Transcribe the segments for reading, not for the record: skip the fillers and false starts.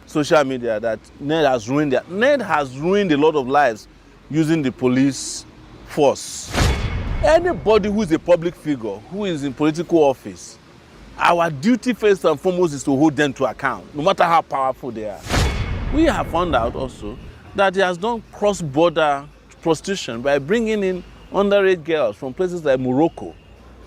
social media that Ned has ruined a lot of lives using the police force. Anybody who is a public figure, who is in political office, our duty first and foremost is to hold them to account, no matter how powerful they are. We have found out also that he has done cross-border prostitution by bringing in underage girls from places like Morocco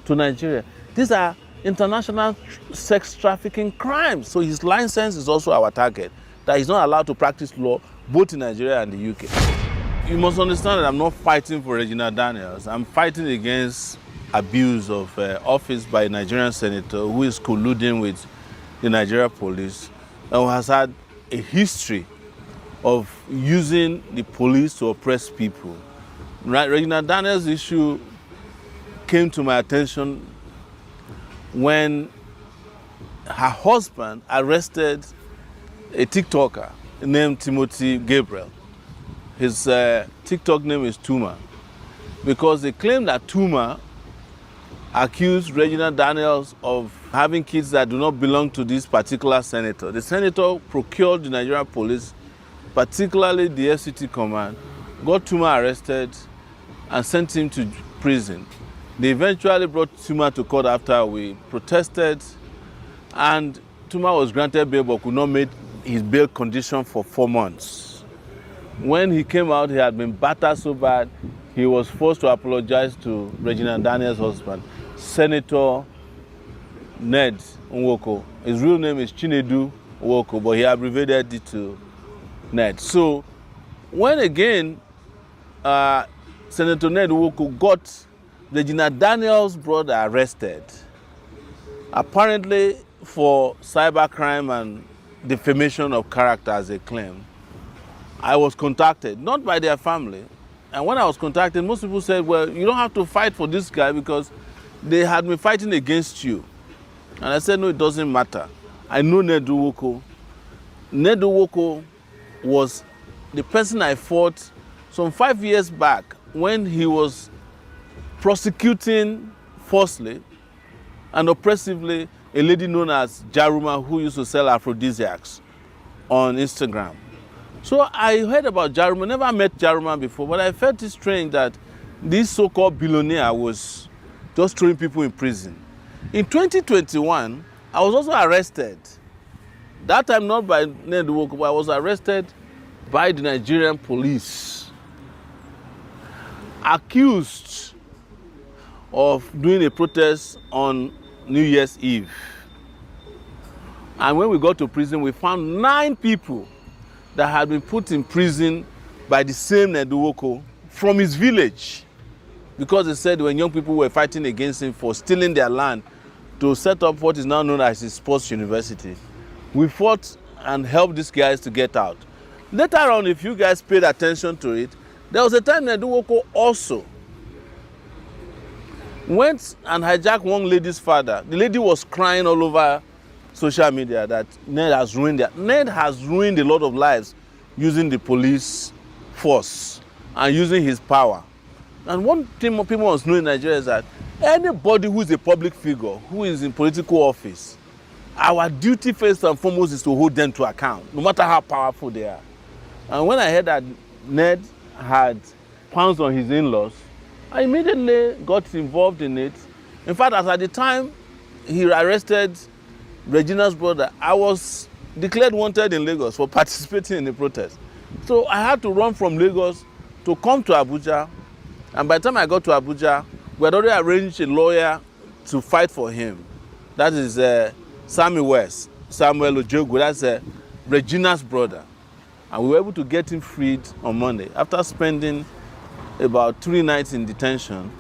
to Nigeria. These are international sex trafficking crimes. So his license is also our target, that he's not allowed to practice law both in Nigeria and the UK. You must understand that I'm not fighting for Regina Daniels. I'm fighting against abuse of office by a Nigerian senator who is colluding with the Nigeria police and who has had a history of using the police to oppress people. Right? Regina Daniels' issue came to my attention when her husband arrested a TikToker named Timothy Gabriel. His TikTok name is Tuma, because they claim that Tuma accused Regina Daniels of having kids that do not belong to this particular senator. The senator procured the Nigerian police, particularly the FCT command, got Tuma arrested and sent him to prison. They eventually brought Tuma to court after we protested, and Tuma was granted bail but could not meet his bail condition for 4 months. When he came out, he had been battered so bad, he was forced to apologize to Regina Daniels' husband, Senator Ned Nwoko. His real name is Chinedu Nwoko, but he abbreviated it to Ned. So when again Senator Ned Nwoko got Regina Daniels' brother arrested, apparently for cybercrime and defamation of character as they claim, I was contacted, not by their family. And when I was contacted, most people said, well, you don't have to fight for this guy because they had been fighting against you. And I said, no, it doesn't matter. I know Ned Nwoko. Ned Nwoko was the person I fought some 5 years back when he was prosecuting falsely and oppressively a lady known as Jaruma who used to sell aphrodisiacs on Instagram. So I heard about Jaruma, never met Jaruma before, but I felt it strange that this so-called billionaire was just throwing people in prison. In 2021, I was also arrested. That time not by Ned Nwoko, but I was arrested by the Nigerian police, accused of doing a protest on New Year's Eve. And when we got to prison, we found 9 people that had been put in prison by the same Ned Nwoko from his village, because they said when young people were fighting against him for stealing their land to set up what is now known as his sports university. We fought and helped these guys to get out. Later on, if you guys paid attention to it, there was a time Ned Nwoko also went and hijacked one lady's father. The lady was crying all over social media that Ned has ruined a lot of lives using the police force and using his power. And one thing people must know in Nigeria is that anybody who is a public figure, who is in political office, our duty first and foremost is to hold them to account, no matter how powerful they are. And when I heard that Ned had pounced on his in-laws, I immediately got involved in it. In fact, as at the time he arrested Regina's brother, I was declared wanted in Lagos for participating in the protest. So I had to run from Lagos to come to Abuja. And by the time I got to Abuja, we had already arranged a lawyer to fight for him. That is Samuel Ojogu, that's Regina's brother. And we were able to get him freed on Monday after spending about 3 nights in detention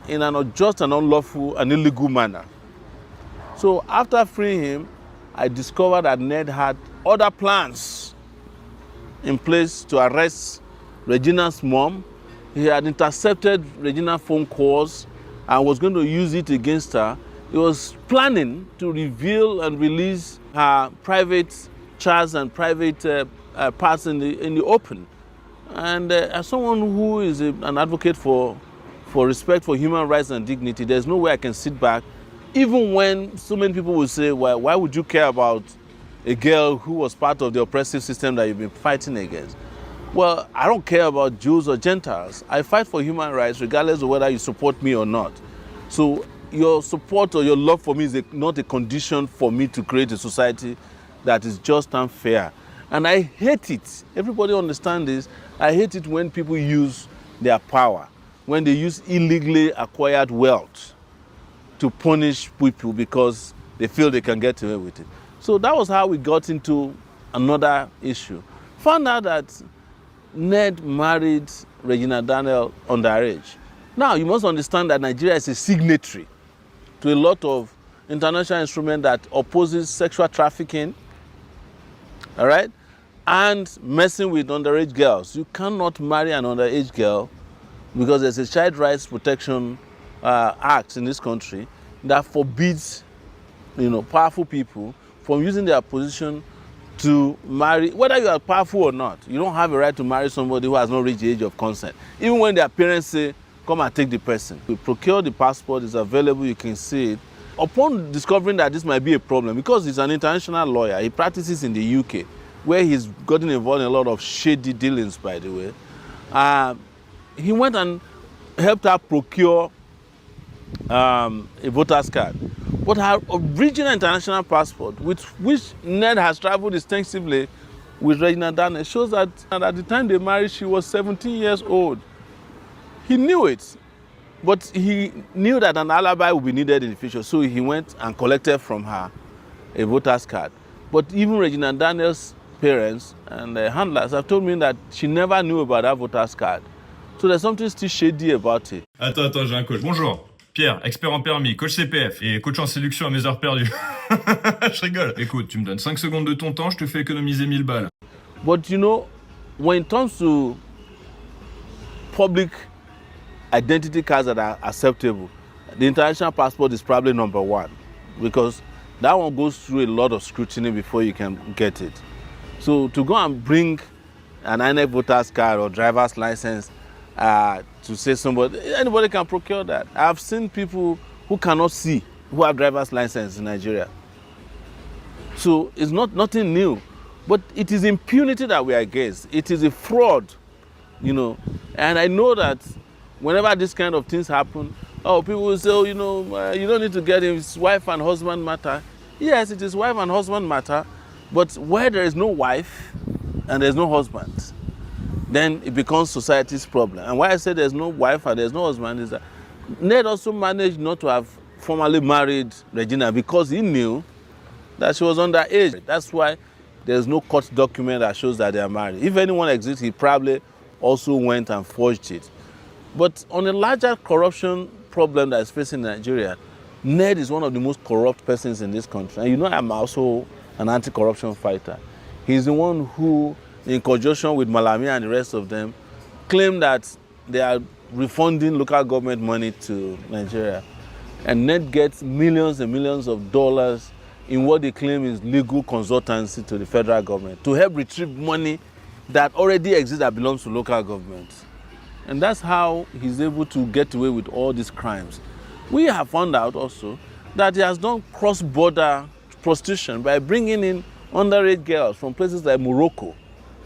in an unjust and unlawful and illegal manner. So after freeing him, I discovered that Ned had other plans in place to arrest Regina's mom. He had intercepted Regina's phone calls and was going to use it against her. He was planning to reveal and release her private chats and private parts in the open. And as someone who is an advocate for respect for human rights and dignity, there's no way I can sit back, even when so many people will say, well, why would you care about a girl who was part of the oppressive system that you've been fighting against. Well, I don't care about Jews or Gentiles. I fight for human rights regardless of whether you support me or not. So your support or your love for me is not a condition for me to create a society that is just and fair. And I hate it. Everybody understand this. I hate it when people use their power, when they use illegally acquired wealth to punish people because they feel they can get away with it. So that was how we got into another issue. Found out that Ned married Regina Daniel underage. Now, you must understand that Nigeria is a signatory to a lot of international instruments that opposes sexual trafficking, all right, and messing with underage girls. You cannot marry an underage girl because there's a Child Rights Protection Act in this country that forbids, powerful people from using their position to marry, whether you are powerful or not. You don't have a right to marry somebody who has not reached the age of consent. Even when their parents say, come and take the person. We procure the passport, it's available, you can see it. Upon discovering that this might be a problem, because he's an international lawyer, he practices in the UK, where he's gotten involved in a lot of shady dealings, by the way. He went and helped her procure a voter's card. But her original international passport, with which Ned has traveled extensively with Regina Daniel, shows that at the time they married, she was 17 years old. He knew it, but he knew that an alibi would be needed in the future, so he went and collected from her a voter's card. But even Regina Daniel's parents and handlers have told me that she never knew about that voter's card. So there's something still shady about it. Attends, j'ai un coach. Bonjour. Pierre, expert en permis, coach CPF et coach en séduction à mes heures perdues. Je rigole. Écoute, tu me donnes 5 secondes de ton temps, je te fais économiser 1000 balles. But when it comes to public identity cards that are acceptable, the international passport is probably number one, because that one goes through a lot of scrutiny before you can get it. So to go and bring an INEC voter's card or driver's license to say anybody can procure that. I've seen people who cannot see who have driver's license in Nigeria. So it's nothing new, but it is impunity that we are against. It is a fraud, and I know that whenever this kind of things happen, people will say, you don't need to get him, it's wife and husband matter. Yes, it is wife and husband matter, but where there is no wife and there's no husband, then it becomes society's problem. And why I say there's no wife and there's no husband is that Ned also managed not to have formally married Regina because he knew that she was underage. That's why there's no court document that shows that they are married. If anyone exists, he probably also went and forged it. But on a larger corruption problem that is facing Nigeria, Ned is one of the most corrupt persons in this country. And I'm also an anti-corruption fighter. He's the one who, in conjunction with Malami and the rest of them, claim that they are refunding local government money to Nigeria. And Ned gets millions and millions of dollars in what they claim is legal consultancy to the federal government to help retrieve money that already exists that belongs to local governments. And that's how he's able to get away with all these crimes. We have found out also that he has done cross-border prostitution by bringing in underage girls from places like Morocco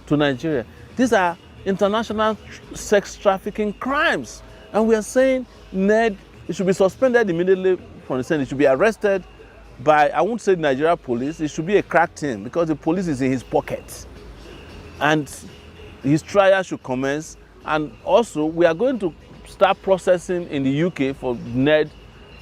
to Nigeria. These are international sex trafficking crimes. And we are saying Ned should be suspended immediately from the Senate. He should be arrested by, I won't say Nigeria police, it should be a crack team because the police is in his pocket. And his trial should commence. And also, we are going to start processing in the UK for Ned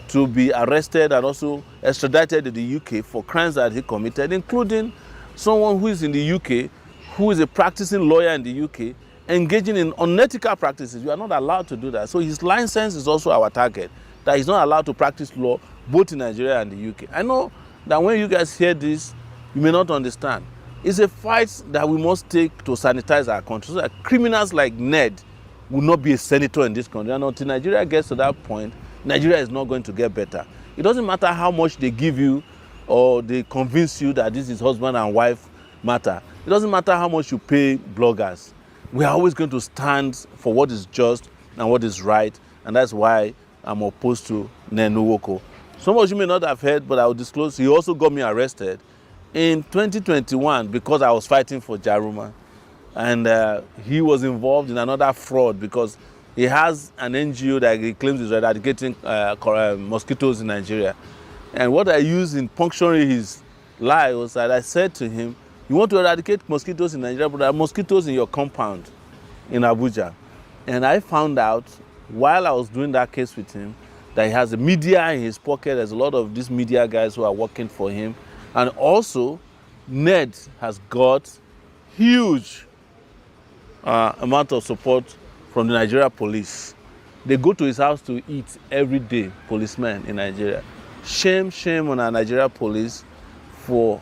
to be arrested and also extradited to the UK for crimes that he committed, including someone who is in the UK, who is a practicing lawyer in the UK, engaging in unethical practices. You are not allowed to do that. So his license is also our target, that he's not allowed to practice law both in Nigeria and the UK. I know that when you guys hear this, you may not understand. It's a fight that we must take to sanitize our country so that criminals like Ned will not be a senator in this country. And until Nigeria gets to that point, Nigeria is not going to get better. It doesn't matter how much they give you or they convince you that this is husband and wife matter. It doesn't matter how much you pay bloggers. We are always going to stand for what is just and what is right. And that's why I'm opposed to Ned Nwoko. Some of you may not have heard, but I will disclose, he also got me arrested In 2021, because I was fighting for Jaruma, and he was involved in another fraud because he has an NGO that he claims is eradicating mosquitoes in Nigeria. And what I used in puncturing his lie was that I said to him, you want to eradicate mosquitoes in Nigeria, but there are mosquitoes in your compound in Abuja. And I found out while I was doing that case with him that he has the media in his pocket. There's a lot of these media guys who are working for him. And also, Ned has got huge amount of support from the Nigeria police. They go to his house to eat every day, policemen in Nigeria. Shame on our Nigeria police for